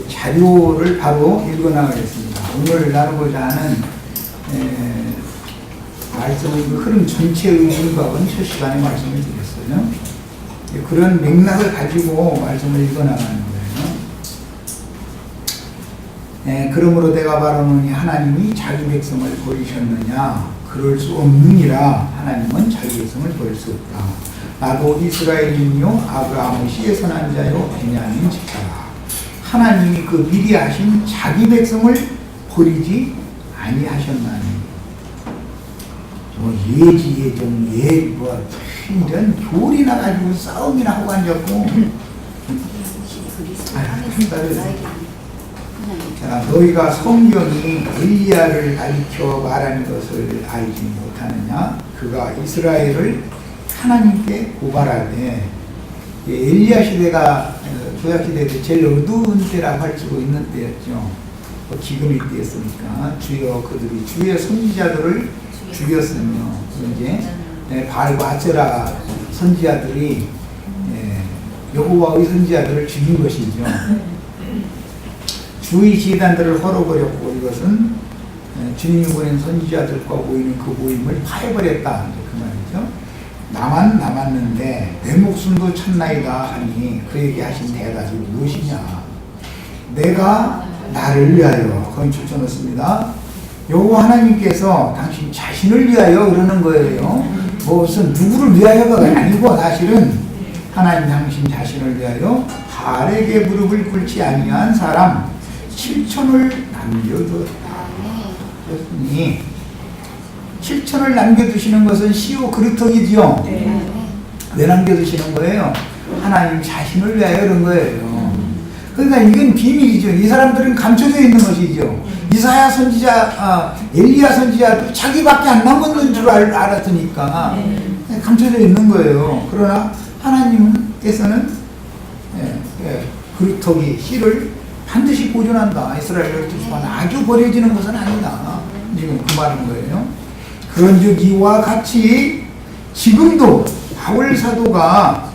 자료를 바로 읽어나가겠습니다. 오늘 나누고자 하는 말씀의 그 흐름 전체의 문각은 첫 시간에 말씀을 드렸어요. 그런 맥락을 가지고 말씀을 읽어나가는 거예요. 그러므로 내가 바라노니 하나님이 자기 백성을 버리셨느냐? 그럴 수 없느니라. 하나님은 자기 백성을 버릴 수 없다. 나도 이스라엘인이요 아브라함의 씨에 선한 자요 베냐민 집사라. 하나님이 그 미리 하신 자기 백성을 버리지 아니하셨나니. 예지예정 이런 교리나 가지고 싸움이나 하고 앉았고. 자, 너희가 성경이 엘리야를 가리켜 말하는 것을 알지 못하느냐? 그가 이스라엘을 하나님께 고발하되, 엘리야 시대가 구약 시대에 제일 어두운 때라고 할 수 있는 때였죠. 기근의 때였으니까 주여 그들이 주의 선지자들을 죽였으며, 이제 바알과 아세라 선지자들이 여호와의 선지자들을 죽인 것이죠. 주의 지단들을 헐어버렸고, 이것은 주님이 보낸 선지자들과 모이는 그 모임을 파해버렸다, 그 말이죠. 나만 남았는데 내 목숨도 쳤나이다 하니 그에게 하신 대답이 무엇이냐? 내가 나를 위하여, 거기 줄쳐놓습니다. 여호와 하나님께서 당신 자신을 위하여 그러는 거예요. 무슨 누구를 위하여가 아니고, 사실은 하나님 당신 자신을 위하여 바알에게 무릎을 꿇지 아니한 사람 7천을 남겨두었다. 그랬더니 7천을 남겨두시는 것은 시오 그루터기지요. 왜 남겨두시는 거예요? 하나님 자신을 위하여 그런 거예요. 그러니까 이건 비밀이죠. 이 사람들은 감춰져 있는 것이죠. 이사야 선지자, 엘리야 선지자도 자기밖에 안 남았는 줄 알았으니까 감춰져 있는 거예요. 그러나 하나님께서는 그루터기 씨를 반드시 보존한다. 이스라엘 12지파는 아주 버려지는 것은 아니다. 지금 그 말인 거예요. 그런즉 이와 같이 지금도 바울 사도가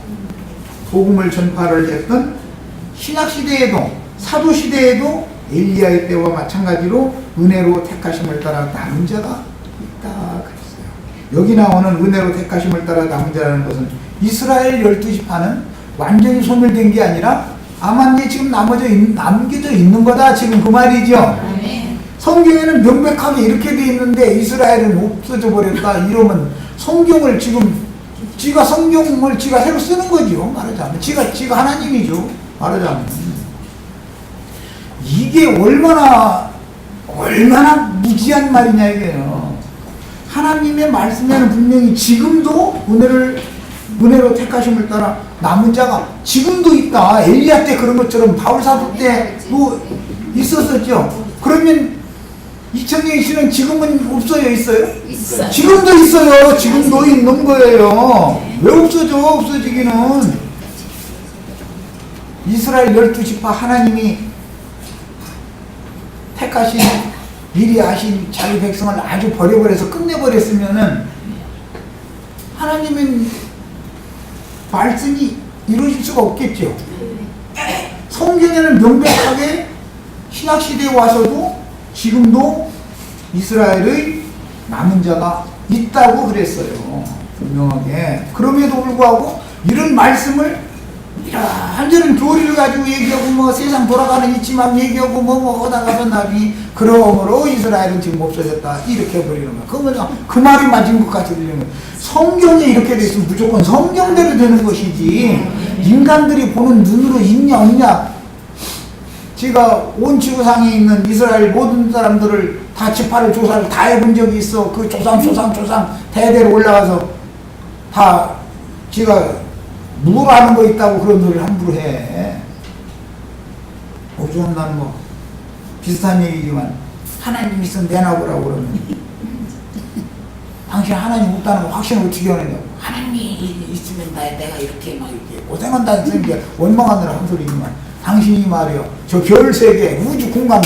복음을 전파를 했던 신약시대에도, 사도시대에도 엘리야의 때와 마찬가지로 은혜로 택하심을 따라 남은 자가 있다 그랬어요. 여기 나오는 은혜로 택하심을 따라 남은 자라는 것은 이스라엘 12지파는 완전히 소멸된 게 아니라 아마 지금 남겨져 있는 거다, 지금 그 말이죠. 성경에는 명백하게 이렇게 돼 있는데 이스라엘은 없어져 버렸다 이러면, 성경을 지금 성경을 지가 새로 쓰는 거죠. 말하자면 지가 하나님이죠. 말하자면 이게 얼마나 무지한 말이냐 이게요. 하나님의 말씀에는 분명히 지금도 은혜로 택하심을 따라 남은 자가 지금도 있다. 엘리야 때 그런 것처럼 바울 사도 때도 있었었죠. 그러면 2000년이 지난 지금은 없어요? 있어요? 있어요. 지금도 있어요. 지금도 있는 거예요. 왜 없어지기는. 이스라엘 12지파 하나님이 택하신, 미리 하신 자기 백성을 아주 버려버려서 끝내버렸으면은 하나님은 말씀이 이루어질 수가 없겠죠. 성경에는 명백하게 신약시대에 와서도 지금도 이스라엘의 남은 자가 있다고 그랬어요. 분명하게. 그럼에도 불구하고 이런 말씀을 이런저런 교리를 가지고 얘기하고 세상 돌아가는 이치만 얘기하고 하다가 나비 그러므로 이스라엘은 지금 없어졌다 이렇게 버리는 거야. 그러면 그 말이 맞은 것 같이 들리는 거야. 성경에 이렇게 돼 있으면 무조건 성경대로 되는 것이지, 인간들이 보는 눈으로 있냐 없냐. 제가 온 지구상에 있는 이스라엘 모든 사람들을 다 지파를 조사를 다 해본 적이 있어. 그 조상 대대로 올라가서 다 제가 누구로 하는 거 있다고 그런 소리를 함부로 해. 좀 나는 비슷한 얘기지만, 하나님 있으면 내놔보라고 그러면 당신 하나님 없다는 거 확신을 어떻게 하느냐고. 하나님이 있으면 내가 이렇게 고생한다는 소리인데 원망하느라 한 소리지만, 당신이 말이요, 저 별세계 우주 공간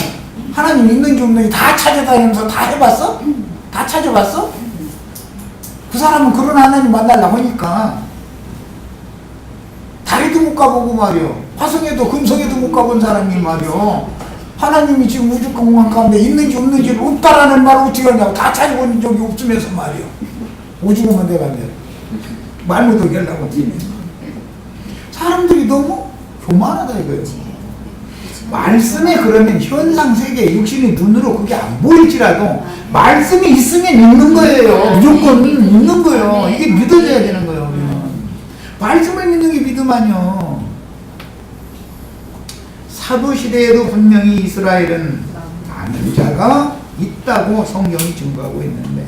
하나님 있는지 없는지 다 찾아다니면서 다 해봤어? 다 찾아봤어? 그 사람은 그런 하나님 만나려고 하니까 다리도 못 가보고 말이요, 화성에도 금성에도 못 가본 사람이 말이요. 하나님이 지금 우주 공간 가운데 있는지 없는지 없다라는 말을 어떻게 하냐고. 다 찾아본 적이 없으면서 말이요. 오죽하면 내가 말 못하게 하려고 뛰네. 사람들이 너무 교만하다 이거예요. 말씀에 그러면 현상 세계 육신의 눈으로 그게 안 보일지라도 말씀이 있으면 있는 거예요. 무조건 있는 거예요. 이게 믿어져야 되는 거예요. 우리는. 말씀을 믿는 게 믿음 아니요. 사도시대에도 분명히 이스라엘은 아는 자가 있다고 성경이 증거하고 있는데,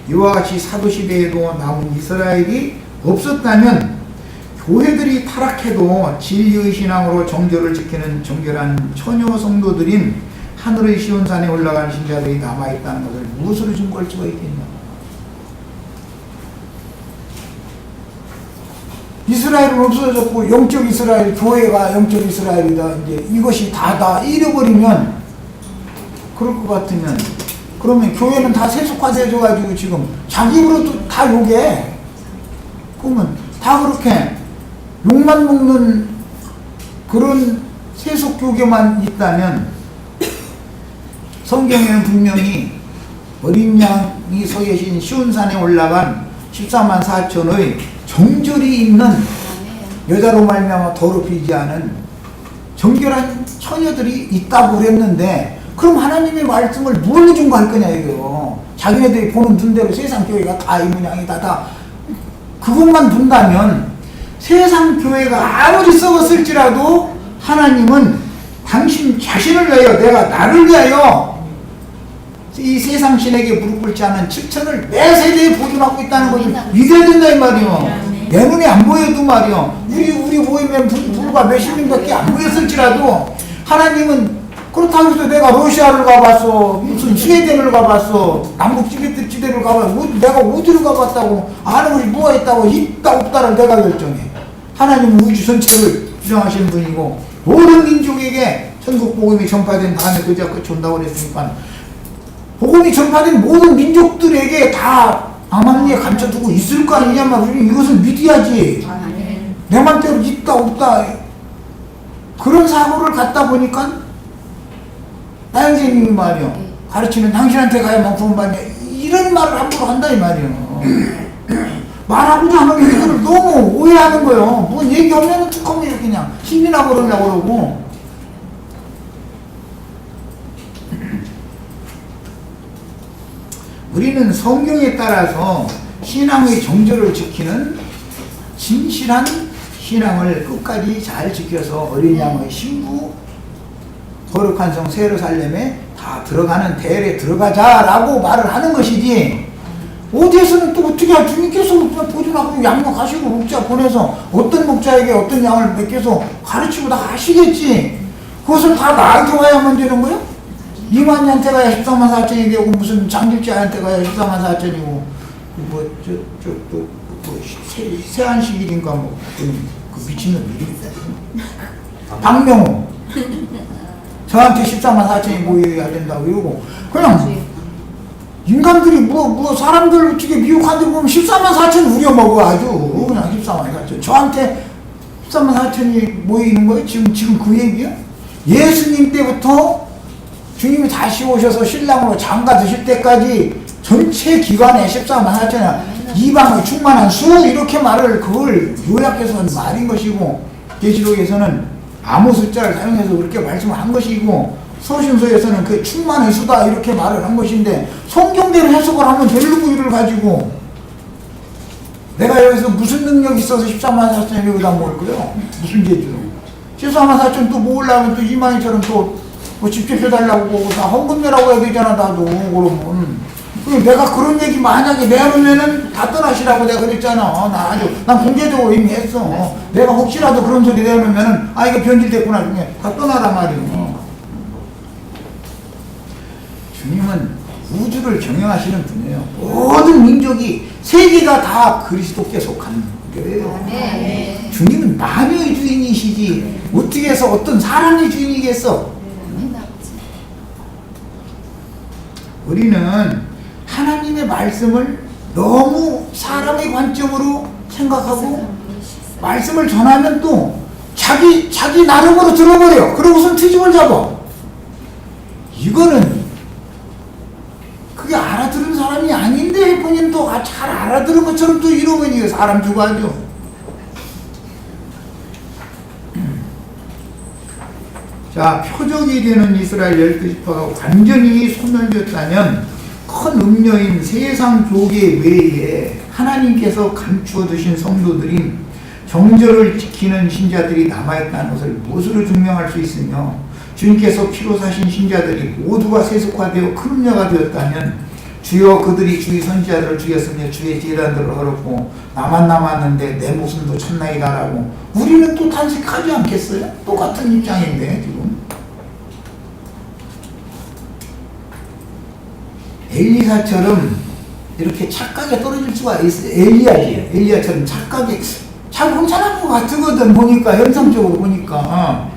이와 같이 사도시대에도 남은 이스라엘이 없었다면 교회들이 타락해도 진리의 신앙으로 정절을 지키는 정결한 처녀 성도들인 하늘의 시온산에 올라간 신자들이 남아있다는 것을 무엇으로 증거할 수가 있겠냐. 이스라엘은 없어졌고 영적 이스라엘, 교회가 영적 이스라엘이다. 이제 이것이 다 잃어버리면, 그럴 것 같으면, 그러면 교회는 다 세속화되어가지고 지금 자기 입으로도 다 욕해. 그러면 다 그렇게 욕만 먹는 그런 세속교계만 있다면, 성경에는 분명히 어린 양이 서 계신 시온산에 올라간 14만 4천의 정절이 있는 여자로 말미암아 더럽히지 않은 정결한 처녀들이 있다고 그랬는데, 그럼 하나님의 말씀을 뭘로 증거할 거냐 이거요. 자기네들이 보는 눈대로 세상 교회가 다 이 모양이다 다 그것만 본다면, 세상 교회가 아무리 썩었을지라도 하나님은 당신 자신을 위하여, 내가 나를 위하여 이 세상 신에게 무릎 꿇지 않은 칠천을 매 세대에 보존하고 있다는 것을 믿어야 된다 이 말이요. 내 눈에 안 보여도 말이요. 우리 모이면 불과 몇십 명밖에 안 보였을지라도 하나님은, 그렇다고 해서 내가 러시아를 가봤어, 무슨 스웨덴을 가봤어, 남북 지대를 가봤어, 내가 어디를 가봤다고 아는 것이 뭐가 있다고, 있다 없다를 내가 결정해. 하나님은 우주 전체를 주장하시는 분이고, 모든 민족에게 천국 복음이 전파된 다음에 그제야 끝이 온다고 그랬으니까, 복음이 전파된 모든 민족들에게 다 암암리에 감춰두고 있을 거 아니냐 말이야. 이것을 믿어야지. 내 맘대로 있다 없다 그런 사고를 갖다 보니까 나영재님이 말이요, 가르치면 당신한테 가야만 구원받냐 이런 말을 함부로 한다 이 말이요. 말하고도 안 하면 이거를 너무 오해하는 거예요. 뭐 얘기하면 툭하면 그냥 힘이나 그러려고 그러고. 우리는 성경에 따라서 신앙의 정절을 지키는 진실한 신앙을 끝까지 잘 지켜서 어린 양의 신부, 거룩한 성 세르살렘에 다 들어가는 대열에 들어가자라고 말을 하는 것이지, 어디에서는 또 어떻게 주님께서 보존하고 양육하시고 목자 보내서 어떤 목자에게 어떤 양을 맡겨서 가르치고 다 하시겠지. 그것을 다 나한테 와야만 되는 거예요? 이만희한테 가야 14만 4천이 되고, 무슨 장길자한테 가야 14만 4천이고, 세안식일인가 그 미친놈 이름이 박명호 저한테 14만 4천이 모여야 된다고 이러고, 그냥 인간들이 사람들 어떻게 미혹한 데 보면 14만 4천 우려먹어 아주 그냥 14만 4천. 저한테 14만 4천이 모이는 거예요? 지금 그 얘기야? 예수님 때부터 주님이 다시 오셔서 신랑으로 장가 드실 때까지 전체 기간에 14만 4천이야. 이방의 충만한 수, 이렇게 말을 그걸 요약해서 한 말인 것이고, 계시록에서는 아무 숫자를 사용해서 그렇게 말씀을 한 것이고, 서신서에서는 그 충만의 수다 이렇게 말을 한 것인데, 성경대로 해석을 하면 벨루구이를 가지고 내가 여기서 무슨 능력이 있어서 14만 4천이 여기다 먹을 거예요? 무슨 재주로 14만 4천 또 모으려면 또 이만희처럼 또 뭐 집집해달라고 다 헌금 내라고 해야 되잖아. 나도 그러면 내가 그런 얘기 만약에 내놓으면은 다 떠나시라고 내가 그랬잖아. 난 공개적으로 이미 했어. 내가 혹시라도 그런 소리 내놓으면은 이거 변질됐구나 중에 다 떠나라 말이오. 주님은 우주를 경영하시는 분이에요. 모든 민족이, 세계가 다 그리스도께 속한 거예요. 주님은 만유의 주인이시지 어떻게 해서 어떤 사람의 주인이겠어. 우리는 하나님의 말씀을 너무 사람의 관점으로 생각하고, 말씀을 전하면 또 자기 나름으로 들어버려. 그러고선 트집을 잡아. 이거는 그게 알아들은 사람이 아닌데 본인도 잘 알아들은 것처럼 또 이러면 이거 사람 죽어하죠. 자, 표적이 되는 이스라엘 12지파가 완전히 소멸되었다면 큰 음녀인 세상 교계 외에 하나님께서 감추어 두신 성도들인 정절을 지키는 신자들이 남아있다는 것을 무엇으로 증명할 수 있으며, 주님께서 피로 사신 신자들이 모두가 세속화되어 큰 음녀가 되었다면 주여 그들이 주의 선지자들을 죽였으며 주의 제단들을 헐었고 나만 남았는데 내 목숨도 쳤나이다라고 우리는 또 탄식하지 않겠어요? 똑같은 입장인데 지금 엘리사처럼 이렇게 착각에 떨어질 수가 있어요. 엘리야처럼 착각에 잘 괜찮은 것 같거든. 보니까 현상적으로 보니까.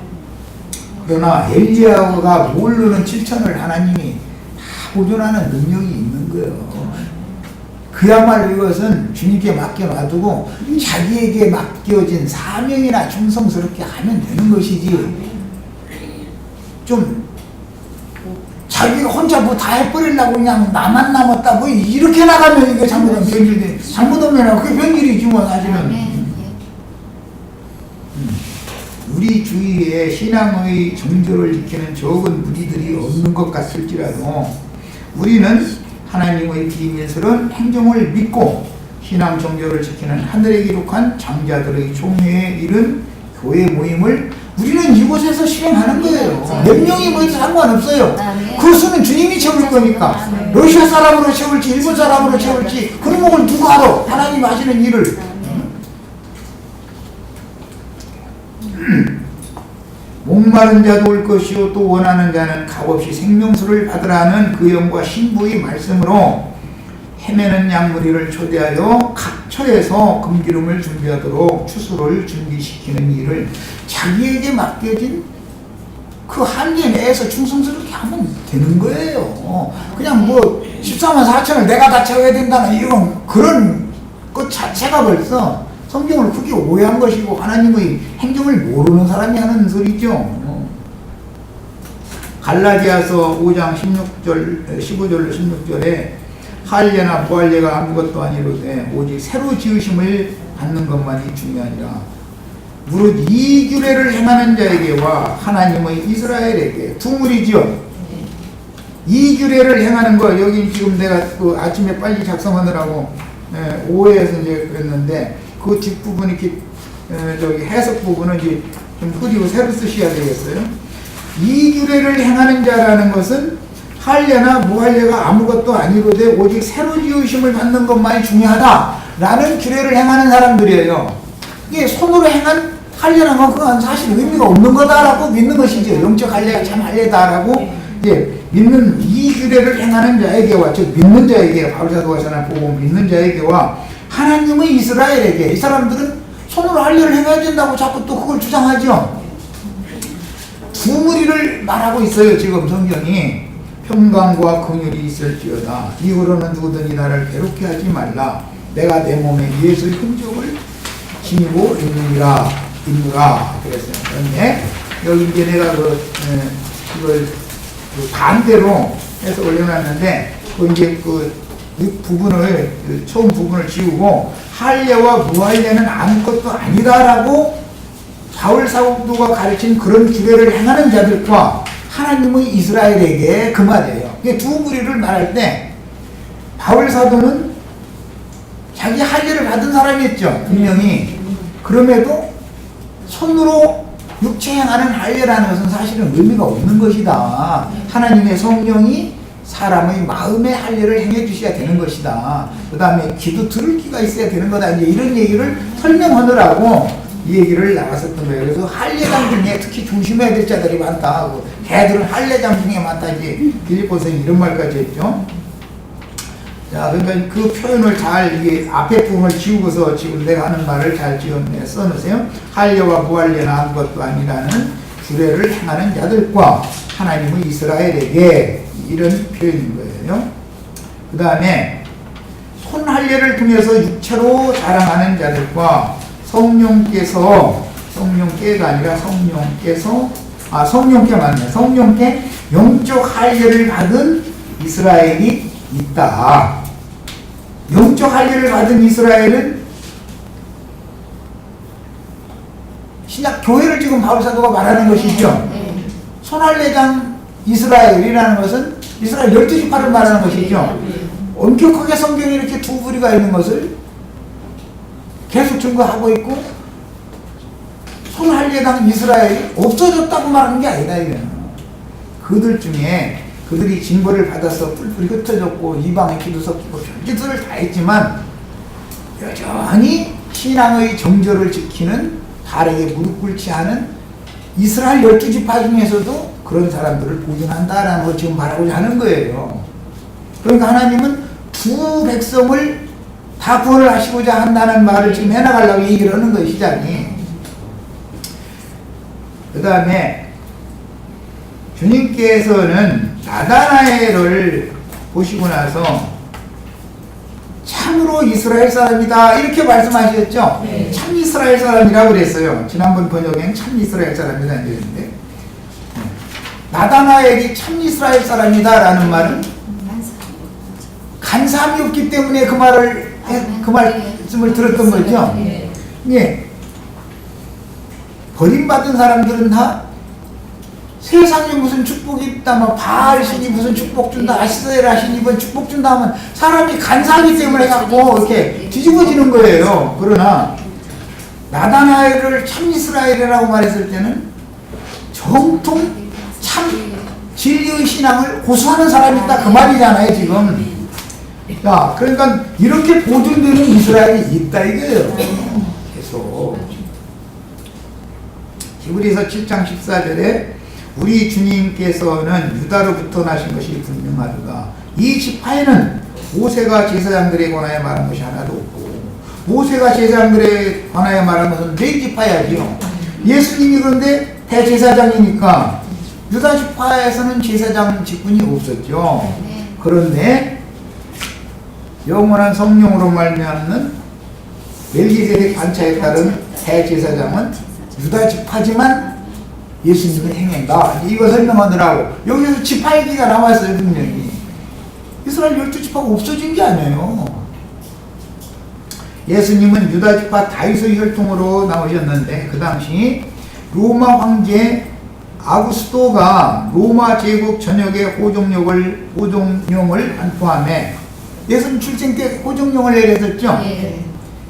그러나 엘리야가 모르는 7천을 하나님이 다 보존하는 능력이 있는 거예요. 그야말로 이것은 주님께 맡겨놔두고 자기에게 맡겨진 사명이나 충성스럽게 하면 되는 것이지, 좀 자기가 혼자 뭐 다 해버리려고 그냥 나만 남았다 뭐 이렇게 나가면 이게 잘못하면 변질돼. 잘못하면 그게 변질이지 뭐 사실은. 우리 주위에 신앙의 정조를 지키는 적은 무리들이 없는 것 같을지라도 우리는 하나님의 비밀스러운 행정을 믿고 신앙 정조를 지키는 하늘에 기록한 장자들의 총회에 이른 교회 모임을 우리는 이곳에서 실행하는 거예요. 몇 명이 모여도 상관없어요. 그 수는 주님이 채울 거니까. 러시아 사람으로 채울지 일본 사람으로 채울지 그런 걸 누가 알아? 하나님 하시는 일을. 목마른 자도 올 것이요 또 원하는 자는 값없이 생명수를 받으라는 그 영과 신부의 말씀으로 헤매는 양무리를 초대하여 각 처에서 금기름을 준비하도록 추수를 준비시키는 일을 자기에게 맡겨진 그 한계 내에서 충성스럽게 하면 되는 거예요. 그냥 뭐 14만 4천을 내가 다 채워야 된다는 이런 그런 것 자체가 벌써 성경을 크게 오해한 것이고 하나님의 행정을 모르는 사람이 하는 소리죠. 갈라디아서 5장 15절로 16절에 할례나 부할례가 아무것도 아니로되 오직 새로 지으심을 받는 것만이 중요하니라. 무릇 이 규례를 행하는 자에게와 하나님의 이스라엘에게 두 무리지요. 이 규례를 행하는 거, 여기 지금 내가 그 아침에 빨리 작성하느라고 오해해서 이제 그랬는데 그 뒷부분 이렇게 저기 해석 부분은 이제 좀 흐리고 새로 쓰셔야 되겠어요. 이 규례를 행하는 자라는 것은 할례나 무할례가 아무것도 아니로되 오직 새로 지으심을 받는 것만이 중요하다라는 규례를 행하는 사람들이에요. 이게 손으로 행한 할례라는 건 그건 사실 의미가 없는 거다라고 믿는 것이죠. 영적 할례가 참 할례다라고 이제 믿는 이 규례를 행하는 자에게와 즉 믿는 자에게 바울사도가 전한 복음 믿는 자에게와 하나님의 이스라엘에게 이 사람들은 손으로 할례를 행해야 된다고 자꾸 또 그걸 주장하죠. 두 무리를 말하고 있어요. 지금 성경이 평강과 긍휼이 있을지어다. 이후로는 누구든지 나를 괴롭게 하지 말라. 내가 내 몸에 예수의 흔적을 지니고 있느니라. 그랬어요. 그런데 여기 이제 내가 이걸 반대로 해서 올려놨는데 이제 이 부분을 처음 부분을 지우고 할례와 무할례는 아무것도 아니다라고 바울 사도가 가르친 그런 규례를 행하는 자들과 하나님의 이스라엘에게 그 말이에요. 두 무리를 말할 때 바울 사도는 자기 할례를 받은 사람이었죠. 분명히. 그럼에도 손으로 육체 행하는 할례라는 것은 사실은 의미가 없는 것이다. 하나님의 성령이 사람의 마음의 할례를 행해 주셔야 되는 것이다. 그 다음에 기도 들을 기가 있어야 되는 거다. 이제 이런 얘기를 설명하느라고 이 얘기를 나갔었던 거예요. 그래서 할례장 중에 특히 조심해야 될 자들이 많다. 걔들은 할례장 중에 많다. 이제 빌립보서에 이런 말까지 했죠. 자, 그러니까 그 표현을 잘 이게 앞에 부분을 지우고서 지금 내가 하는 말을 잘 써놓으세요. 할례와 무할례는 아무것도 아니라는 규례를 행하는 자들과 하나님의 이스라엘에게 이런 표현인 거예요. 그 다음에 손할례를 통해서 육체로 자랑하는 자들과 성령께서 성령께가 아니라 성령께 맞네. 성령께 영적 할례를 받은 이스라엘이 있다. 영적 할례를 받은 이스라엘은 신약 교회를 지금 바울 사도가 말하는 것이죠. 손할례장 이스라엘이라는 것은 이스라엘 12지파를 말하는 것이죠. 엄격하게 성경에 이렇게 두 부류가 있는 것을 계속 증거하고 있고, 손할례당 이스라엘이 없어졌다고 말하는 게 아니다 이거는. 그들 중에 그들이 징벌을 받아서 뿔뿔이 흩어졌고 이방의 기도 섞이고 별짓을 다 했지만 여전히 신앙의 정절을 지키는, 바르게 무릎 꿇지 않은 이스라엘 12지파 중에서도 그런 사람들을 보존한다라는 걸 지금 말하고자 하는 거예요. 그러니까 하나님은 두 백성을 다 구원을 하시고자 한다는 말을 지금 해나가려고 얘기를 하는 거예요, 시작이. 그 다음에 주님께서는 나다나엘을 보시고 나서 참으로 이스라엘 사람이다 이렇게 말씀하셨죠. 네. 참 이스라엘 사람이라고 그랬어요. 지난번 번역에는 참 이스라엘 사람이다 이랬는데, 나다나엘이 참 이스라엘 사람이다 라는 말은 간사함이 없기 때문에 그 말씀을 들었던 거죠. 예. 버림받은 사람들은 다 세상에 무슨 축복이 있다, 뭐 바알 신이 무슨 축복 준다, 아시세라 신이 무슨 축복 준다 하면 사람이 간사하기 때문에 갖고 이렇게 뒤집어지는 거예요. 그러나 나다나엘을 참 이스라엘이라고 말했을 때는 정통 참 진리의 신앙을 고수하는 사람이 있다 그 말이잖아요 지금. 야, 그러니까 이렇게 보존되는 이스라엘이 있다 이거예요. 계속 히브리서 7장 14절에 우리 주님께서는 유다로부터 나신 것이 분명하도다. 이 지파에는 모세가 제사장들에 관하여 말한 것이 하나도 없고, 모세가 제사장들에 관하여 말한 것은 네 지파야지요. 예수님이 그런데 대제사장이니까 유다 지파에서는 제사장 직분이 없었죠. 그런데 영원한 성령으로 말미암는 멜기세덱 반차에 따른 대제사장은 유다 지파지만 예수님을 행한다. 이거 설명하느라고 여기서 지파 얘기가 나왔어요. 분명히 이스라엘 12지파가 없어진 게 아니에요. 예수님은 유다 지파 다윗의 혈통으로 나오셨는데 그 당시 로마 황제 아구스토가 로마 제국 전역에 호종령을 안포함에 예수님 출생 때 호종령을 내렸었죠.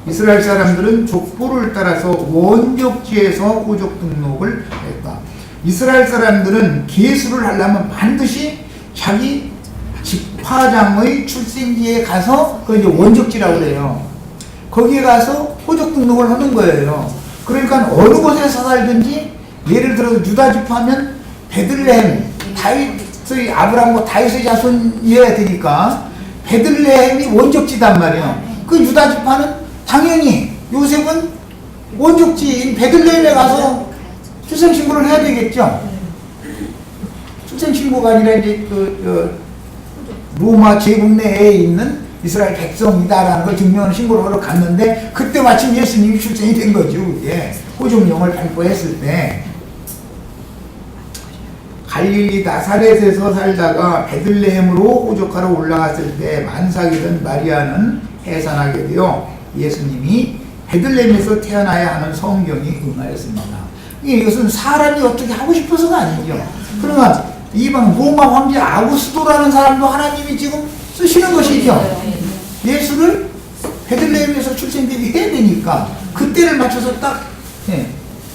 이스라엘 사람들은 족보를 따라서 원족지에서 호족 등록을 했다. 이스라엘 사람들은 계수를 하려면 반드시 자기 지파장의 출생지에 가서, 그 이제 원족지라고 그래요. 거기에 가서 호족 등록을 하는 거예요. 그러니까 어느 곳에서 살든지, 예를 들어서 유다 지파면 베들레헴, 다윗의 아브라함과 다윗의 자손이어야 되니까 베들레헴이 원족지단 말이에요. 그 유다 지파는 당연히 요셉은 원족지인 베들레헴에 가서 출생신고를 해야 되겠죠. 출생신고가 아니라 이제 로마 제국 내에 있는 이스라엘 백성이다라는 걸 증명하는 신고를 하러 갔는데 그때 마침 예수님이 출생이 된 거죠. 예. 호종령을 발표했을 때 갈릴리 나사렛에서 살다가 베들레헴으로 호족하러 올라갔을 때 만삭이 된 마리아는 해산하게 되어 예수님이 베들레헴에서 태어나야 하는 성경이 응하였습니다. 이것은 사람이 어떻게 하고 싶어서가 아니죠. 그러나 이방 로마 황제 아구스토라는 사람도 하나님이 지금 쓰시는 것이죠. 예수를 베들레헴에서 출생되게 해야 되니까 그때를 맞춰서 딱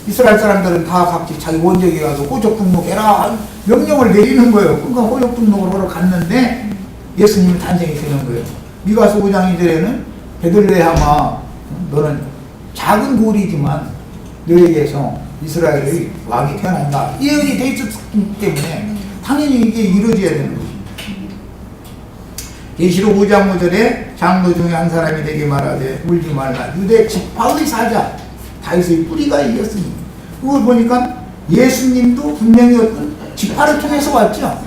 이스라엘 사람들은 다 각기 자기 원적에 가서 호적 등록해라 명령을 내리는 거예요. 그러니까 호적 등록을 하러 갔는데 예수님이 탄생이 되는 거예요. 미가서 5장 2절에는 베들레헴아 너는 작은 고리지만 너에게서 이스라엘의 왕이 태어난다. 예언이 돼 있었기 때문에 당연히 이게 이루어져야 되는 것입니다. 계시록 5장 5절에 장로 중에 한 사람이 되게 말하되 울지 말라. 유대 지파의 사자 다윗의 뿌리가 이겼으니. 그걸 보니까 예수님도 분명히 어떤 지파를 통해서 왔죠.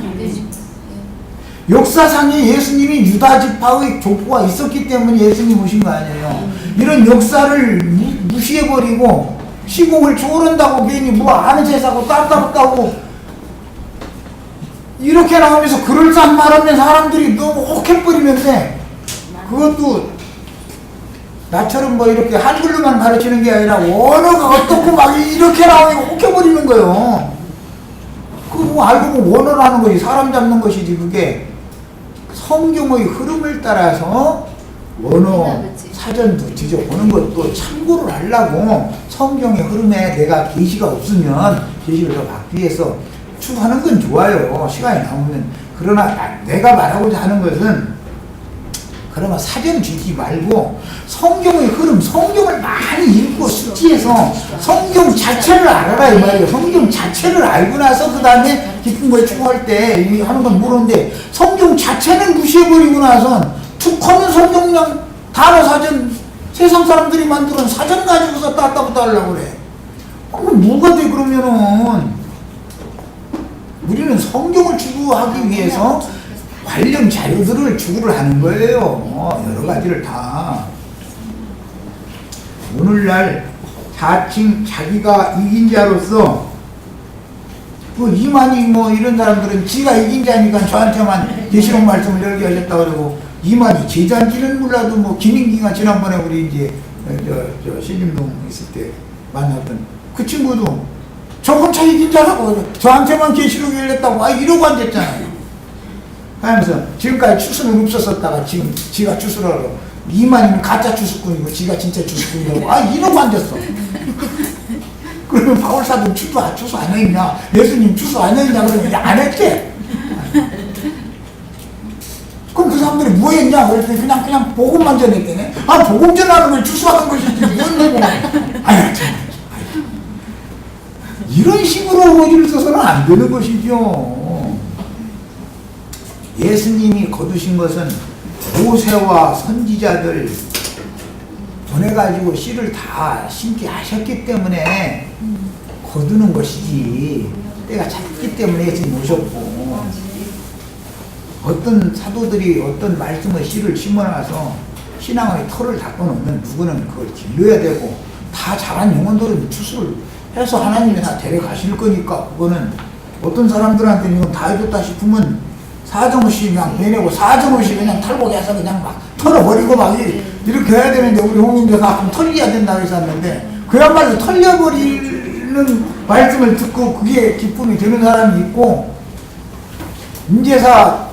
역사상에 예수님이 유다 지파의 족보가 있었기 때문에 예수님 오신 거 아니에요. 이런 역사를 무시해버리고 시공을 조른다고 괜히 뭐 아는 체사고 따따따고 이렇게 나오면서 그럴싸한 말 없는 사람들이 너무 혹해버리는데 그것도 나처럼 뭐 이렇게 한글로만 가르치는 게 아니라 원어가 어떻고 막 이렇게 나오니까 혹해버리는 거예요. 그거 알고 보면 원어라는 것이 사람 잡는 것이지 그게 성경의 흐름을 따라서 원어 사전도 뒤져보는 것도 참고를 하려고 성경의 흐름에 내가 계시가 없으면 계시를 더 받기 위해서 추구하는 건 좋아요. 시간이 나오면. 그러나 내가 말하고자 하는 것은 그러면 사전 주지 말고 성경의 흐름, 성경을 많이 읽고 숙지해서 성경 자체를 알아라 이 말이에요. 성경 자체를 알고 나서 그 다음에 깊은 거에 추구할 때 하는 건 모르는데 성경 자체는 무시해버리고 나선 툭하면 성경량 단어 사전 세상 사람들이 만드는 사전 가지고서 따따부따 하려고 그래. 그럼 뭐가 돼 그러면은 우리는 성경을 추구하기 위해서 관련 자료들을 추구를 하는 거예요. 여러 가지를 다. 오늘날 자칭 자기가 이긴 자로서 그 이만희 뭐 이런 사람들은 지가 이긴 자니까 저한테만 계시록 말씀을 열게 하셨다 그러고 이만희 제자인지는 몰라도 뭐 김인기가 지난번에 우리 이제 저 신림동 있을 때 만났던 그 친구도 저 혼자 이긴 자라고 저한테만 계시록 열렸다고 이러고 앉았잖아요. 하면서 지금까지 추수는 없었었다가 지금 지가 추수를 하고 이만희는 가짜 추수꾼이고 지가 진짜 추수꾼이라고 이러고 앉았어. 그러면 바울사도 추수 안 했냐? 예수님 추수 안 했냐? 그러면 안 했지? 그럼 그 사람들이 뭐 했냐? 그랬더니 그냥 복음만 전했대네. 복음 전하는 걸 추수하는 것이지 뭔 내고 이런 식으로 머리를 써서는 안 되는 것이죠. 예수님이 거두신 것은 모세와 선지자들 보내가지고 씨를 다 심게 하셨기 때문에 거두는 것이지 때가 찼기 때문에 예수님 오셨고 어떤 사도들이 어떤 말씀의 씨를 심어놔서 신앙의 털을 닦아놓으면 누구는 그걸 길러야 되고 다 잘한 영혼들은 추수를 해서 하나님이 다 데려가실 거니까 그거는 어떤 사람들한테는 이건 다 해줬다 싶으면 사정없이 그냥 내내고 사정없이 그냥 탈곡해서 그냥 막 털어버리고 막 이렇게 해야 되는데 우리 홍님도 가끔 털려야 된다고 했었는데 그야말로 털려버리는 말씀을 듣고 그게 기쁨이 되는 사람이 있고 인제사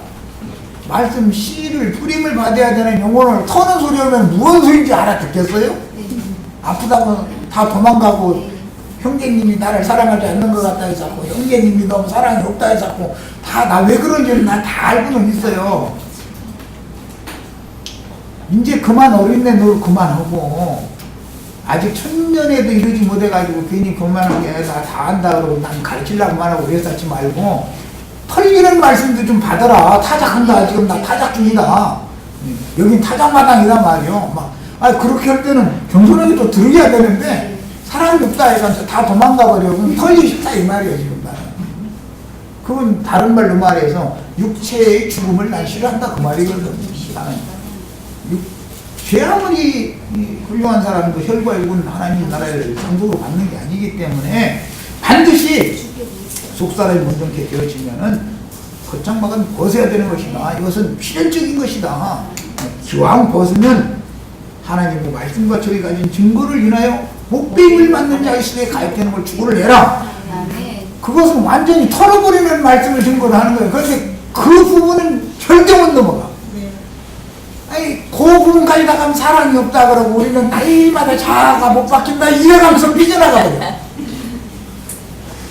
말씀 씨를 뿌림을 받아야 되는 영혼을 터는 소리 하면 무슨 소리인지 알아듣겠어요? 아프다고 다 도망가고 형제님이 나를 사랑하지 않는 것 같다 해서 형제님이 너무 사랑이 없다 해서 다 나 왜 그런지는 난 다 알고는 있어요. 이제 그만 어린애 놀 그만하고 아직 천년에도 이러지 못해가지고 괜히 그만하게 해서 다 안다 그러고 난 가르치려고만 하고 외사치 말고 털리는 말씀도 좀 받아라. 타작한다. 지금 나 타작 중이다. 여긴 타작마당이란 말이요. 그렇게 할 때는 겸손하게 또 들어야 되는데 사람이 없다 해서 다 도망가버려. 그럼 털리기 싫다 이 말이에요 지금 나는. 그건 다른 말로 말해서 육체의 죽음을 난 싫어한다 그 말이거든. 나는 죄 아무리 훌륭한 사람도 혈과육은 하나님 나라를 상속으로 받는 게 아니기 때문에 반드시 속사람이 온전케 되어지면은 겉장막은 벗어야 되는 것이다. 이것은 필연적인 것이다. 기왕 벗으면 하나님의 말씀과 저희 가진 증거를 인하여 목배임을 받는 자의 시대에 가입되는 걸 주고를 내라. 그것은 완전히 털어버리는 말씀을 증거를 하는 거예요. 그런데 그 부분은 절대 못 넘어가. 그 부분까지 나가면 사랑이 없다 그러고 우리는 날마다 자아가 못 박힌다 이래가면서 삐져나가 버려.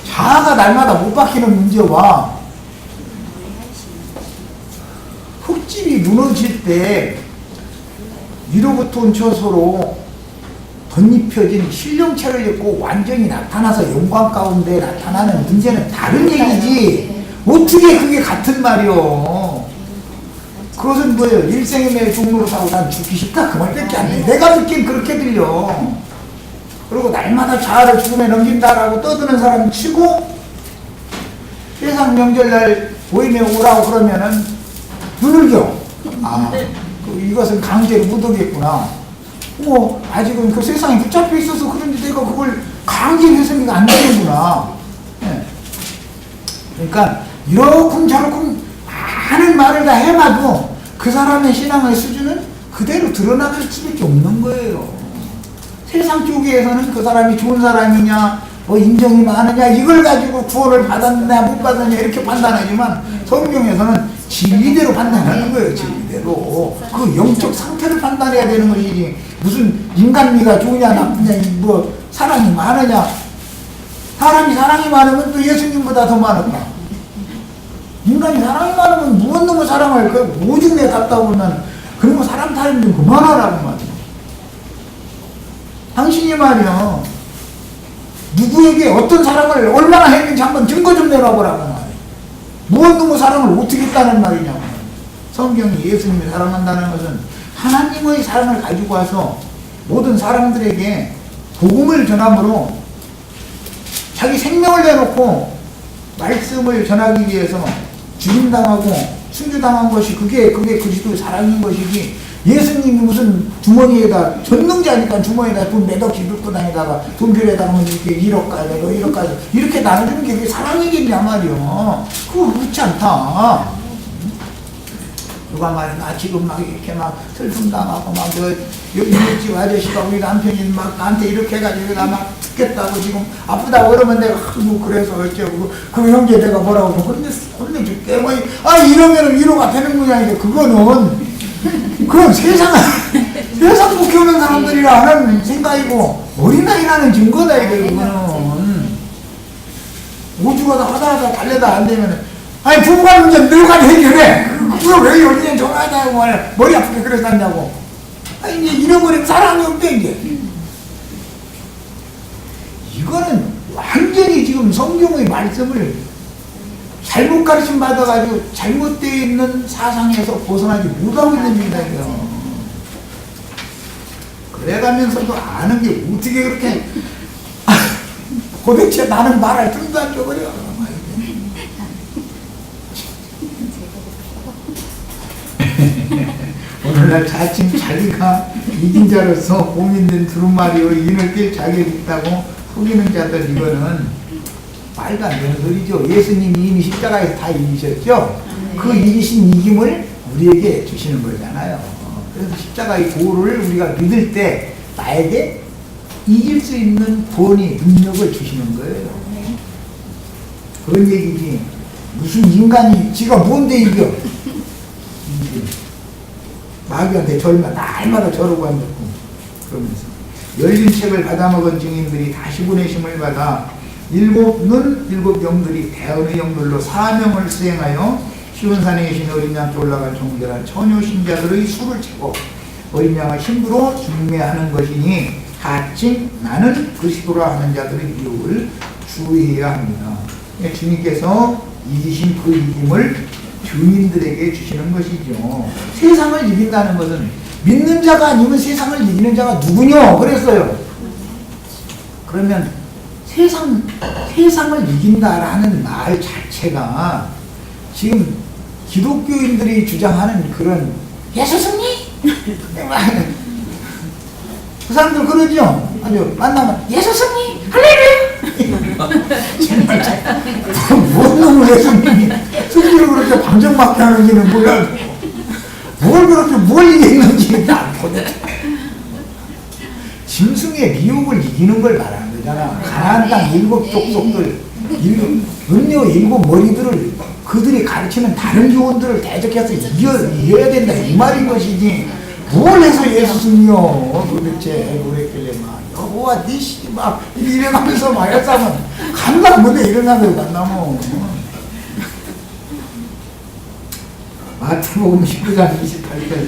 자아가 날마다 못 박히는 문제와 흙집이 무너질 때 위로부터 온 처소로 덧입혀진 실령체를 입고 완전히 나타나서 영광 가운데 나타나는 문제는 다른 얘기지 어떻게 그게 같은 말이요. 그것은 뭐예요? 일생의 매 종로로 사고 난 죽기 싫다 그 말밖에 안 돼. 내가 듣기엔 그렇게 들려. 그리고 날마다 자아를 죽음에 넘긴다라고 떠드는 사람 치고 세상 명절날 모임에 오라고 그러면은 눈을 겨. 이것은 강제로 못 오겠구나. 아직은 그 세상에 붙잡혀 있어서 그런지 내가 그걸 상징해석이 안 되는구나. 예. 그러니까 이렇쿵 저렇쿵 많은 말을 다 해봐도 그 사람의 신앙의 수준은 그대로 드러나갈 수밖에 없는 거예요. 세상 쪽에서는 그 사람이 좋은 사람이냐, 뭐 인정이 많으냐, 이걸 가지고 구원을 받았냐, 못 받았냐, 이렇게 판단하지만 성경에서는 진리대로 판단하는 거예요, 진리대로. 그 영적 상태를 판단해야 되는 것이지, 무슨 인간미가 좋으냐, 나쁘냐, 뭐, 사랑이 많으냐. 사람이 사랑이 많으면 또 예수님보다 더 많을까? 인간이 사랑이 많으면 무엇 놈의 사랑을 그 오줌에 갖다 오면 그런 거 사람 타임 좀 그만하라고 말이야. 당신이 말이야, 누구에게 어떤 사랑을 얼마나 했는지 한번 증거 좀 내놔보라고 말이야. 무엇 놈의 사랑을 어떻게 했다는 말이냐고. 성경이 예수님이 사랑한다는 것은 하나님의 사랑을 가지고 와서 모든 사람들에게 복음을 전함으로 자기 생명을 내놓고 말씀을 전하기 위해서 죽임당하고 순교당한 것이 그게 그리스도의 사랑인 것이지, 예수님이 무슨 주머니에다 전능자니까 주머니에다 돈 몇 억씩 넣고 다니다가 돈 필요에다가 이렇게 1억 가야 돼, 1억 가야 돼, 이렇게 나눠주는 게 사랑이겠냐 말이야. 그거 그렇지 않다. 누가 말해, 나 지금 막 이렇게 막 슬픔당하고 막 이웃집 아저씨가 우리 남편이 막 나한테 이렇게 해가지고 나 막 죽겠다고 지금 아프다고 그러면 내가 뭐 그래서 어쩌고 그 형제 내가 뭐라고 혼내줄게 뭐 이러면은 위로가 되는 모양인데, 그건 세상 못 키우는 사람들이라 하는 생각이고 어린아이라는 증거다 이거는. 오죽하다 하다 달래다 안 되면은, 아니 부부가 문제 늙어가지고 해결해. 그걸 왜 어린애 전화하냐고 말해. 머리 아프게 그래서 났냐고. 아니 이제 잃어버리면 사랑이 없대 이제. 이거는 완전히 지금 성경의 말씀을 잘못 가르침 받아가지고 잘못되어 있는 사상에서 벗어나지 못하고 있는 중이다. 그래가면서도 아는 게 어떻게 그렇게 도대체 나는 말할 틈도 안 줘버려. 오늘날 자칭 자기가 이긴 자로서 고민된 두루마리로 인을 뛸 자격이 있다고 속이는 자들, 이거는 말도 안 되는 소리죠. 예수님이 이미 십자가에서 다 이기셨죠. 그 이기신 이김을 우리에게 주시는 거잖아요. 그래서 십자가의 도를 우리가 믿을 때 나에게 이길 수 있는 권위, 능력을 주시는 거예요. 그런 얘기지. 무슨 인간이 지가 뭔데 이겨? 마귀한테 절만 날마다 저러고 앉았고 그러면서 열린 책을 받아먹은 증인들이 다시 보내심을 받아 일곱 영들이 대언의 영들로 사명을 수행하여 시온산에 계신 어린 양께 올라간 정결한 처녀 신자들의 수를 채고 어린 양을 힘으로 중매하는 것이니 하칭 나는 그리스도라 하는 자들의 유혹을 주의해야 합니다. 주님께서 이기신 그 이김을 주민들에게 주시는 것이죠. 세상을 이긴다는 것은 믿는 자가 아니면 세상을 이기는 자가 누구냐 그랬어요. 그러면 세상을 이긴다라는 말 자체가 지금 기독교인들이 주장하는 그런 예수 승리? 그 사람들 그러죠? 아주 만나면 예수 승리! 할렐루야! 뭔 놈을 예수님이 승리를 그렇게 방정맞게 하는지는 몰라도 뭘 이기는지 난 도대체. 짐승의 미혹을 이기는 걸 말하는 거잖아. 가나안 땅 7 족속들, 음료 7 머리들을 그들이 가르치는 다른 교훈들을 대적해서 이겨야 된다 이 말인 것이지, 뭘 해서 예수 승리요 도대체 그랬길래 막 여호와 니시 막 이래가면서 막 했으면 감당 못해. 일어나서 만나면 마태복음 19장 28절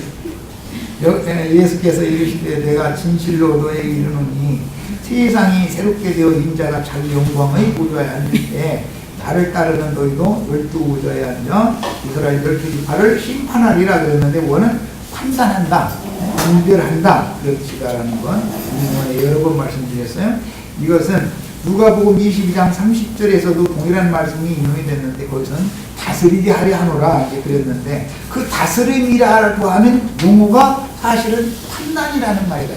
예수께서 이르시되 내가 진실로 너에게 이르노니 세상이 새롭게 되어 인자가 자기 영광의 보좌에 앉을 때 나를 따르는 너희도 12 보좌에 앉아 이스라엘 12지파를 심판하리라 그랬는데, 원은 판단한다, 분별한다 그렇지다라는 건 여러 번 말씀드렸어요. 이것은 누가복음 22장 30절에서도 동일한 말씀이 인용이 됐는데 거기서는 다스리게 하려 하노라 이제 그랬는데, 그 다스림이라고 하는 용어가 사실은 판단이라는 말이다.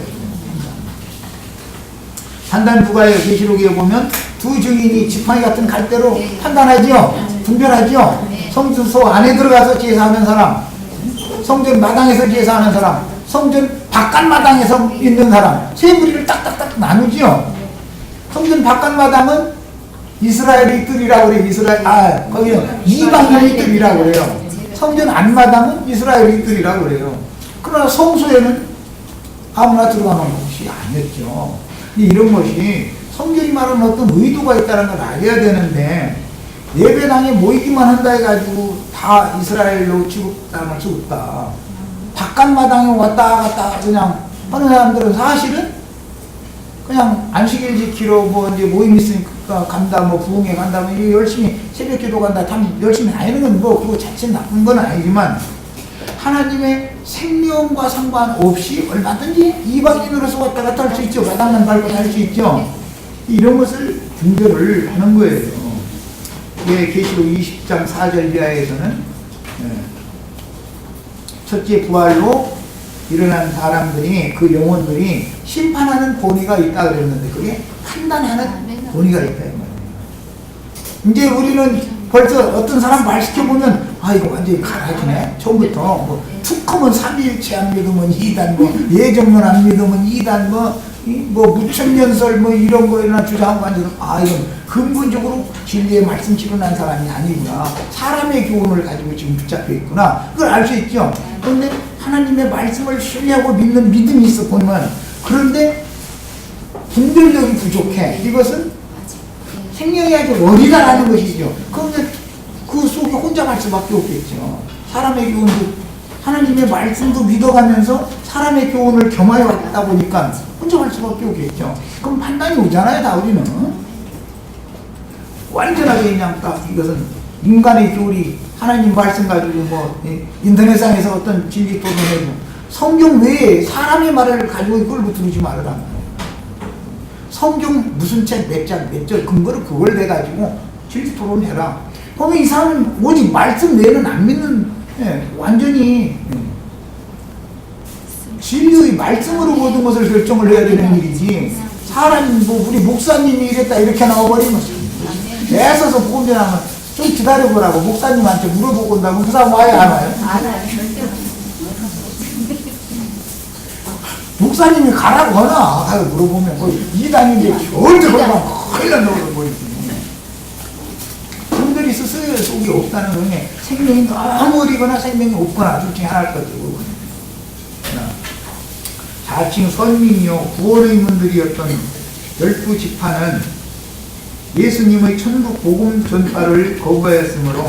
판단 누가 해요? 계시록에 보면 두 증인이 지팡이 같은 갈대로 네. 판단하죠. 분별하죠. 네. 성전소 안에 들어가서 제사하는 사람, 성전 마당에서 제사하는 사람, 성전 바깥 마당에서 있는 사람, 세 무리를 딱딱딱 나누죠. 성전 바깥 마당은 이스라엘의 뜰이라고 그래요. 거기는 이방인의 뜰이라고 그래요. 성전 안마당은 이스라엘의 뜰이라고 그래요. 그러나 성소에는 아무나 들어가는 것이 아니었죠. 이런 것이 성경이 말하는 어떤 의도가 있다는 걸 알아야 되는데, 예배당에 모이기만 한다 해가지고 다 이스라엘로 취급당을 취급다. 바깥 마당에 왔다 갔다 그냥 하는 사람들은 사실은 그냥 안식일 지키러 뭐 이제 모임 있으니까 간다, 뭐 부흥회 간다, 뭐 열심히 새벽 기도 간다, 참 열심히 다니는 건 뭐 그거 자체는 나쁜 건 아니지만, 하나님의 생명과 상관없이 얼마든지 이방인으로서 왔다 갔다 할 수 있죠. 마당만 밟고 할 수 있죠. 이런 것을 분별을 하는 거예요. 예, 계시록 20장 4절 이하에서는 첫째 부활로 일어난 사람들이, 그 영혼들이 심판하는 본의가 있다 그랬는데, 그게 판단하는 본의가 있다 이 말이에요. 이제 우리는 벌써 어떤 사람 말 시켜보면 이거 완전히 갈아지네. 처음부터 뭐 툭하면 삼위일체 안 믿으면 2단, 뭐 예정론 안 믿으면 2단, 뭐 무천년설 뭐 이런 거에나 주장하고 앉아서 이건 근본적으로 진리의 말씀 치료난 사람이 아니구나. 사람의 교훈을 가지고 지금 붙잡혀 있구나. 그걸 알 수 있죠. 그런데 하나님의 말씀을 신뢰하고 믿는 믿음이 있어 보면, 그런데 분별력이 부족해. 이것은 생명이 아주 어리다라는 것이죠. 그런데 그 속에 혼자 갈 수밖에 없겠죠. 사람의 교훈도, 하나님의 말씀도 믿어가면서 사람의 교훈을 겸하여 왔다 보니까 혼자 갈 수밖에 없겠죠. 그럼 판단이 오잖아요, 다 우리는. 완전하게 그냥 딱 이것은 인간의 교리, 하나님 말씀 가지고 뭐 인터넷상에서 어떤 진리 토론해도 성경 외에 사람의 말을 가지고 그걸 들으지 말으라. 성경 무슨 책 몇 장 몇 절 근거를 그걸 내가지고 진리 토론해라. 그러면 이 사람은 오직 말씀 외에는 안 믿는, 완전히 진리의 말씀으로 모든 것을 결정을 해야 되는 일이지, 사람 뭐 우리 목사님이 이랬다 이렇게 나와버리면 애써서 보험전하면 좀 기다려보라고 목사님한테 물어보고 온다고 그 사람 와요 안 와요? 안 와요. 절대 목사님이 가라고 하나 가서 물어보면 뭐 이단인데 절대 그러면 큰일 난다고 보이지. 분들이 스스로 속이 없다는 거에 생명이 너무 어리거나 생명이 없거나 둘 중에 하나일 거죠. 자칭 선민이요 구원의 문들이었던 12지파는 예수님의 천국 복음 전파를 거부하였으므로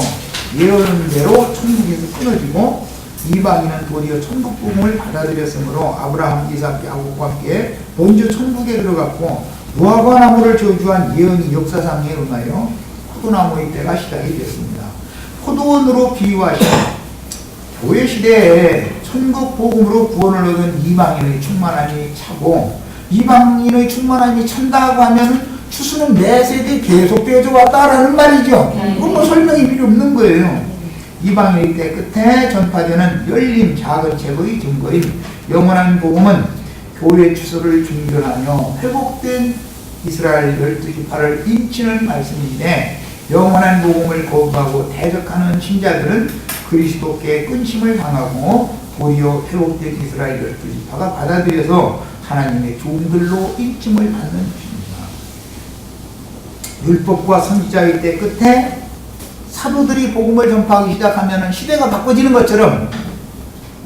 예언대로 천국에서 끊어지고, 이방인은 도리어 천국 복음을 받아들였으므로 아브라함, 이삭, 야곱과 함께 먼저 천국에 들어갔고, 무화과 나무를 저주한 예언이 역사상에 응하여 포도나무의 때가 시작이 됐습니다. 포도원으로 비유하신 교회 시대에 천국 복음으로 구원을 얻은 이방인의 충만함이 차고, 이방인의 충만함이 찬다고 하면 추수는 매 세대 계속되어져 왔다라는 말이죠. 그건 뭐 설명이 필요 없는 거예요. 이방인의 때 끝에 전파되는 열린 작은 책의 증거인 영원한 복음은 교회 추수를 준결하며 회복된 이스라엘 12지파를 인치는 말씀인데, 영원한 복음을 거부하고 대적하는 신자들은 그리스도께 끈심을 당하고 도리어 회복된 이스라엘 12지파가 받아들여서 하나님의 종들로 인침을 받는 것입니다. 율법과 선지자의 때 끝에 사도들이 복음을 전파하기 시작하면 시대가 바꿔지는 것처럼,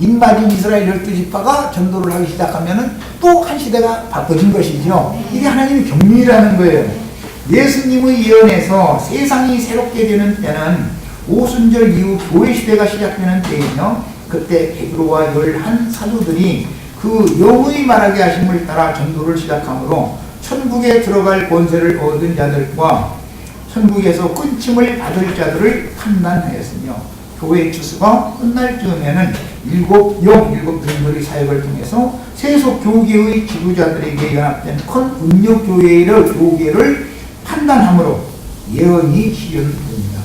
입맞은 이스라엘 12지파가 전도를 하기 시작하면 또 한 시대가 바꿔진 것이죠. 이게 하나님의 경륜이라는 거예요. 예수님의 예언에서 세상이 새롭게 되는 때는 오순절 이후 교회 시대가 시작되는 때이며, 그때 베드로와 11 사도들이 그 영의 말하게 하심을 따라 전도를 시작하므로 천국에 들어갈 권세를 얻은 자들과 천국에서 끈침을 받을 자들을 판단하였으며, 교회 추수가 끝날 즈음에는 7 등들의 사역을 통해서 세속 교계의 지도자들에게 연합된 큰 운력교회를 판단함으로 예언이 실현됩니다.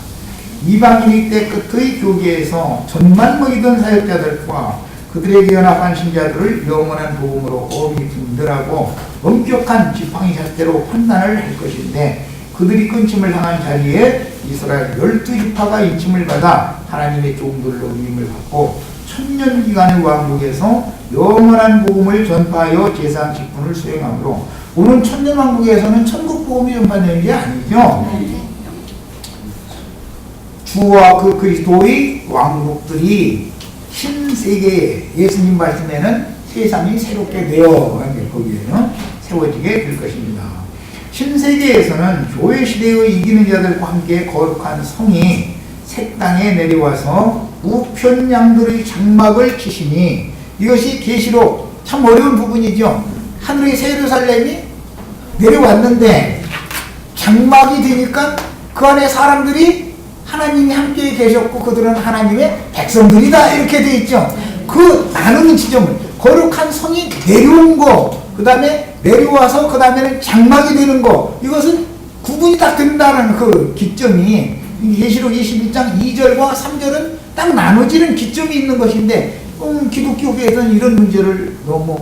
이방인의 때 끝의 교계에서 전만 먹이던 사역자들과 그들에게 연합한 신자들을 영원한 복음으로 어미 분들하고 엄격한 지팡이 잣대로 판단을 할 것인데 그들이 끊침을 당한 자리에 이스라엘 12지파가 인침을 받아 하나님의 종들로 위임을 받고 천년기간의 왕국에서 영원한 복음을 전파하여 제사장 직분을 수행하므로 오늘 천년왕국에서는 천국 복음이 전파되는 게 아니죠. 주와 그 그리스도의 왕국들이 신세계에 예수님 말씀에는 세상이 새롭게 되어 거기에는 세워지게 될 것입니다. 신세계에서는 교회 시대의 이기는 자들과 함께 거룩한 성이 새 땅에 내려와서 우편 양들의 장막을 치시니 이것이 계시록 참 어려운 부분이죠. 하늘의 새 예루살렘이 내려왔는데 장막이 되니까 그 안에 사람들이 하나님이 함께 계셨고 그들은 하나님의 백성들이다 이렇게 되어 있죠. 그 나누는 지점은 거룩한 성이 내려온 거, 그 다음에 내려와서 그 다음에는 장막이 되는 거, 이것은 구분이 딱 된다는 그 기점이 계시록 21장 2절과 3절은 딱 나눠지는 기점이 있는 것인데 기독교계에서는 이런 문제를 너무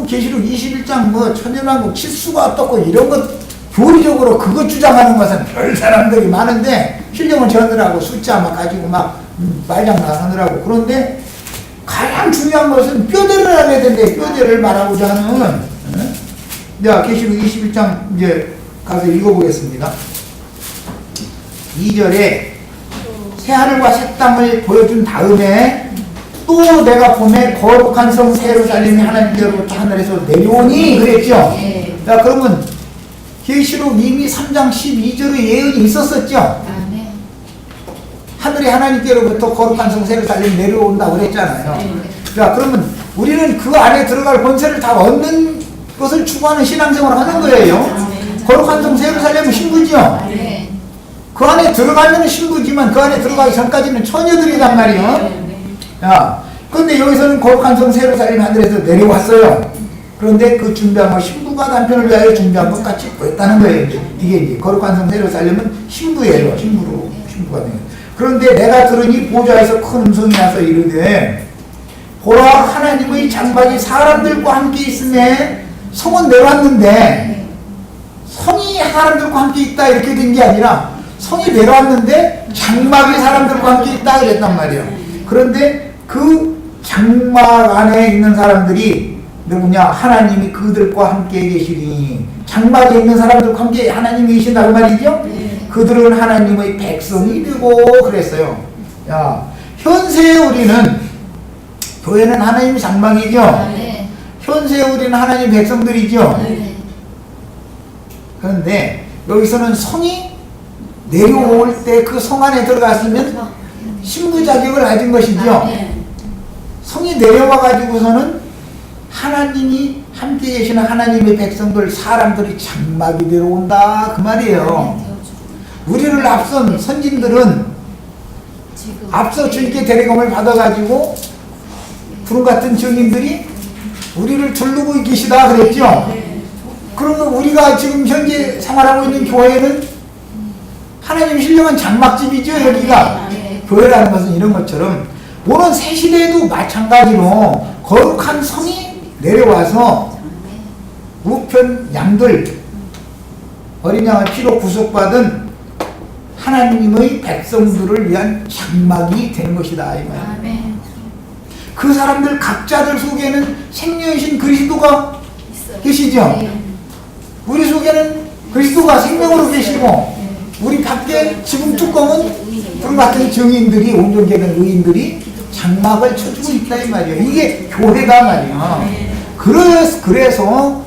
계시록 21장 천년왕국 칠수가 어떻고 이런 것 교리적으로 그것 주장하는 것은 별 사람들이 많은데 신령을 전하느라고 숫자 막 가지고 막 말장난하느라고. 그런데 가장 중요한 것은 뼈대를 알아야 되는데 뼈대를 말하고자 하는 계시록 21장 이제 가서 읽어보겠습니다. 2절에 새하늘과 새 땅을 보여준 다음에 또 내가 보매 거룩한 성 새 예루살렘이 하나님께로부터 하늘에서 내려오니 그랬죠. 자, 그러면 계시록 이미 3장 12절의 예언이 있었었죠. 하늘에 하나님께로부터 거룩한 성 새 예루살렘이 내려온다고 그랬잖아요. 자, 그러면 우리는 그 안에 들어갈 권세를 다 얻는 것을 추구하는 신앙생활을 하는 거예요. 거룩한 성 새 예루살렘은 신부죠. 그 안에 들어가면 신부지만 그 안에 들어가기 전까지는 처녀들이란 말이에요. 야, 근데 여기서는 거룩한 성 새 예루살렘이 하늘에서 내려왔어요. 그런데 그 준비한 거 신부가 남편을 위하여 준비한 것 같이 보였다는 거예요. 이게 이제 거룩한 성 새 예루살렘은 신부예요. 신부가 돼요. 그런데 내가 들으니 보좌에서 큰 음성이 나서 이르되 보라 하나님의 장막이 사람들과 함께 있음에 성은 내려왔는데 성이 사람들과 함께 있다 이렇게 된 게 아니라 성이 내려왔는데 장막이 사람들과 함께 있다 그랬단 말이에요. 그런데 그 장막 안에 있는 사람들이 누구냐? 하나님이 그들과 함께 계시니 장막에 있는 사람들과 함께 하나님이 계신다고 말이죠. 그들은 하나님의 백성이 되고 그랬어요. 야, 현세에 우리는 교회는 하나님의 장막이죠. 현세에 우리는 하나님의 백성들이죠. 그런데 여기서는 성이 내려올 때 그 성 안에 들어갔으면 신부 자격을 가진 것이죠. 성이 내려와 가지고서는 하나님이 함께 계시는 하나님의 백성들 사람들이 장막이 내려온다 그 말이에요. 우리를 앞선 선진들은 앞서 주님께 데려감을 받아가지고 구름 같은 증인들이 우리를 두르고 계시다 그랬죠. 그러면 우리가 지금 현재 생활하고 있는 교회는 하나님 신령한 장막집이죠. 여기가 교회라는 것은 이런 것처럼 오는 새 시대에도 마찬가지로 거룩한 성이 내려와서 우편 양들 어린 양의 피로 구속받은 하나님의 백성들을 위한 장막이 되는 것이다 이 말이에요. 그 사람들 각자들 속에는 생명이신 그리스도가 계시죠. 우리 속에는 그리스도가 생명으로 계시고 우리 밖에 지금 뚜껑은 불 같은 증인들이 온전케 된 의인들이 장막을 쳐주고 있다 이 말이에요. 이게 교회다 말이에요. 그래서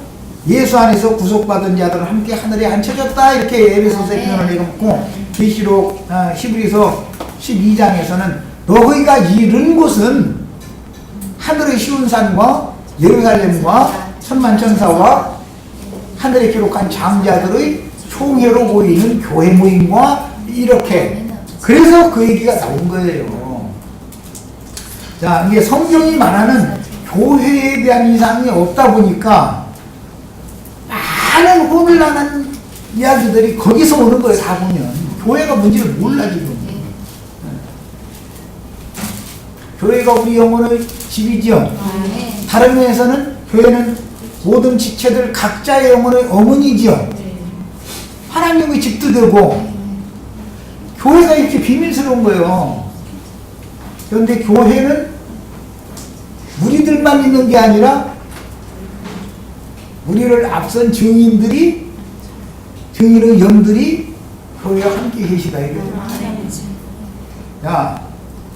예수 안에서 구속받은 자들은 함께 하늘에 앉혀졌다 이렇게 에베소서에 표현을 해놓고 계시록 히브리서 12장에서는 너희가 이른 곳은 하늘의 시온산과 예루살렘과 천만천사와 하늘에 기록한 장자들의 총회로 보이는 교회 모임과 이렇게 그래서 그 얘기가 나온 거예요. 자, 이게 성경이 말하는 교회에 대한 이상이 없다 보니까 많은 혼란한 이야기들이 거기서 오는 거예요. 다 보면 교회가 뭔지를 몰라 지금. 교회가 우리 영혼의 집이죠. 다른 면에서는 교회는 모든 지체들 각자의 영혼의 어머니지요. 하나님의 집도 되고 교회가 이렇게 비밀스러운 거예요. 그런데 교회는 우리들만 있는 게 아니라 우리를 앞선 증인의 영들이 교회에 함께 계시다 이거죠. 야,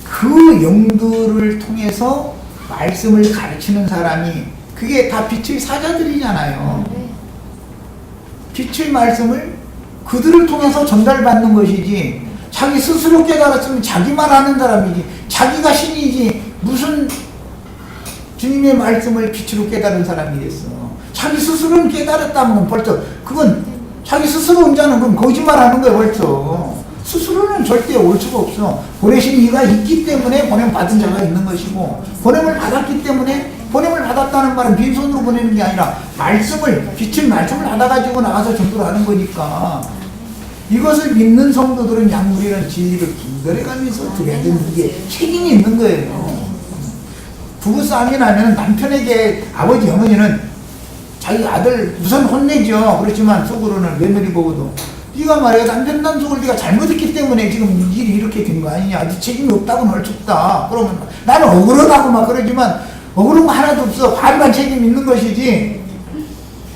그 영들을 통해서 말씀을 가르치는 사람이 그게 다 빛의 사자들이잖아요. 빛의 말씀을 그들을 통해서 전달받는 것이지 자기 스스로 깨달았으면 자기만 아는 사람이지 자기가 신이지 무슨 주님의 말씀을 빛으로 깨달은 사람이겠어. 자기 스스로는 깨달았다면 벌써 그건 자기 스스로 혼자는 그럼 거짓말하는 거야 벌써. 스스로는 절대 올 수가 없어. 보내신 이가 있기 때문에 보냄 받은 자가 있는 것이고 보냄을 받았기 때문에 보냄을 받았다는 말은 빈손으로 보내는 게 아니라 말씀을 빛의 말씀을 받아가지고 나가서 전도를 하는 거니까 이것을 믿는 성도들은 양무리는 진리를 분별해가면서 드려야 되는 게 책임이 있는 거예요. 부부싸움이 나면 남편에게 아버지 어머니는 자기 아들 우선 혼내죠. 그렇지만 속으로는 며느리 보고도 네가 말이야 남편 단속을 네가 잘못했기 때문에 지금 일이 이렇게 된 거 아니냐. 네 책임이 없다고는 할 수 없다. 그러면 나는 억울하다고 막 그러지만 억울한 거 하나도 없어. 반반 책임 있는 것이지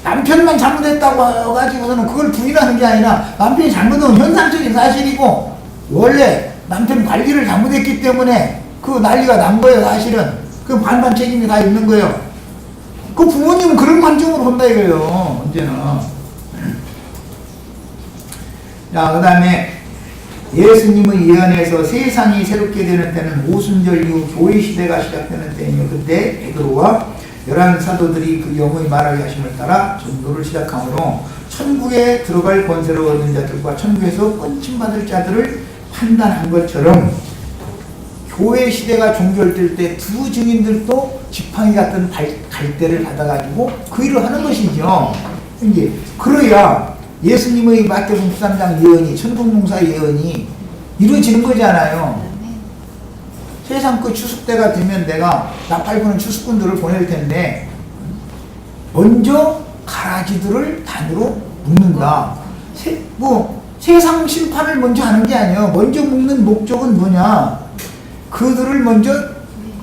남편만 잘못했다고 가지고서는 그걸 부인하는 게 아니라 남편이 잘못한 현상적인 사실이고 원래 남편 관리를 잘못했기 때문에 그 난리가 난 거예요. 사실은 그 반반 책임이 다 있는 거예요. 그 부모님은 그런 관점으로 본다 이거예요. 언제나. 자, 그 다음에 예수님의 예언에서 세상이 새롭게 되는 때는 오순절 이후 교회 시대가 시작되는 때이며 그때 베드로와 11 사도들이 그 영의 말하게 하심을 따라 전도를 시작하므로 천국에 들어갈 권세를 얻은 자들과 천국에서 권침받을 자들을 판단한 것처럼 교회 시대가 종결될 때 두 증인들도 지팡이 같은 갈대를 받아가지고 그 일을 하는 것이죠. 이제 그래야 예수님의 마태복음 13장 예언이 천국농사 예언이 이루어지는 거잖아요. 세상 그 추수 때가 되면 내가 나팔부는 추수꾼들을 보낼 텐데 먼저 가라지들을 단으로 묶는다. 세상 심판을 먼저 하는 게 아니에요. 먼저 묶는 목적은 뭐냐? 그들을 먼저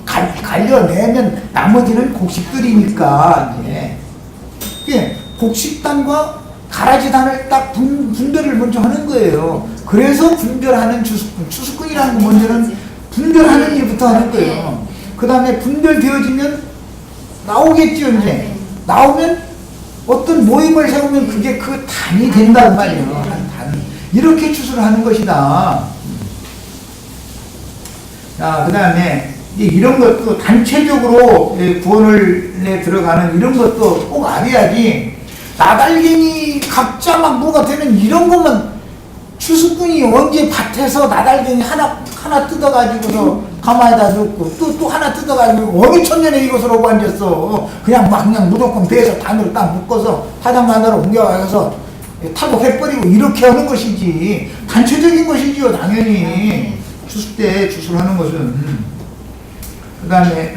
갈려내면 나머지는 곡식들이니까 이제 곡식단과 가라지단을 딱 분별을 먼저 하는 거예요. 그래서 분별하는 추수꾼이라는 거 먼저는 분별하는 일부터 하는 거예요. 그 다음에 분별되어지면 나오겠죠. 이제 나오면 어떤 모임을 세우면 그게 그 단이 된단 말이에요. 한 단. 이렇게 추수를 하는 것이다. 자, 그 다음에 이런 것도 단체적으로 구원에 들어가는 이런 것도 꼭 알아야지. 나달갱이 각자 막 뭐가 되면 이런 것만 추수꾼이 언제 밭에서 나달갱이 하나 뜯어가지고서 가마에다 넣고 또 하나 뜯어가지고 어느 천년에 이것을 오고 앉았어. 그냥 무조건 배에서 단으로 딱 묶어서 타작만으로 옮겨가서 타복해버리고 이렇게 하는 것이지. 단체적인 것이지요 당연히. 추수 때 추수를 하는 것은. 그 다음에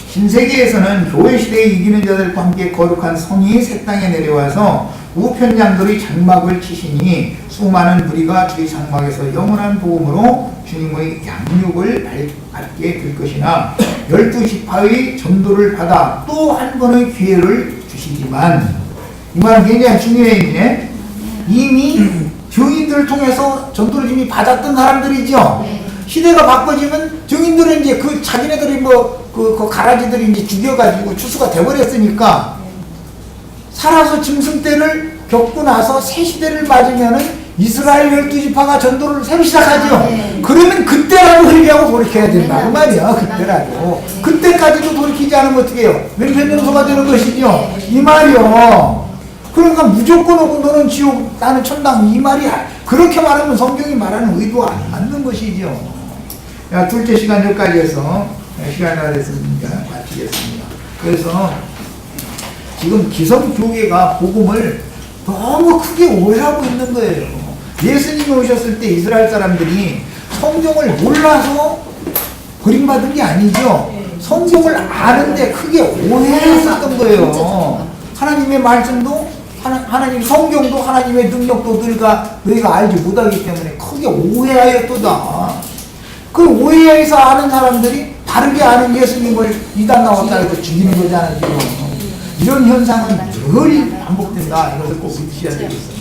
신세계에서는 교회 시대에 이기는 자들과 함께 거룩한 성이 새 땅에 내려와서 우편 양들의 장막을 치시니 수많은 무리가 주의 장막에서 영원한 복음으로 주님의 양육을 받게 될 것이나 12지파의 전도를 받아 또 한 번의 기회를 주시지만 이 말은 굉장히 중요해. 이미 증인들을 통해서 전도를 이미 받았던 사람들이죠. 시대가 바꿔지면 증인들은 이제 그 자기네들이 그 가라지들이 이제 죽여가지고 추수가 돼버렸으니까 살아서 짐승 때를 겪고 나서 새 시대를 맞으면은 이스라엘 12지파가 전도를 새로 시작하죠. 그러면 그때라도 회개하고 돌이켜야 된다. 그 말이야. 그때라도. 그때까지도 돌이키지 않으면 어떻게 해요? 왼편연소가 되는 것이죠. 이 말이요. 그러니까 무조건 오고 너는 지옥 나는 천당 이 말이 그렇게 말하면 성경이 말하는 의도가 안 맞는 것이죠. 야, 둘째 시간 여기까지 해서 시간이 다 됐으니까 마치겠습니다. 그래서 지금 기성교회가 복음을 너무 크게 오해하고 있는 거예요. 예수님이 오셨을 때 이스라엘 사람들이 성경을 몰라서 버림받은 게 아니죠. 성경을 아는데 크게 오해했었던 거예요. 하나님의 말씀도 하나님 성경도 하나님의 능력도 너희가 알지 못하기 때문에 크게 오해하였도다. 그 오해해서 아는 사람들이 바르게 아는 예수님을 이단 나왔다 해서 죽이는 거잖아요. 지금. 이런 현상은 늘 반복된다. 이것을 꼭 믿으셔야 되겠어요.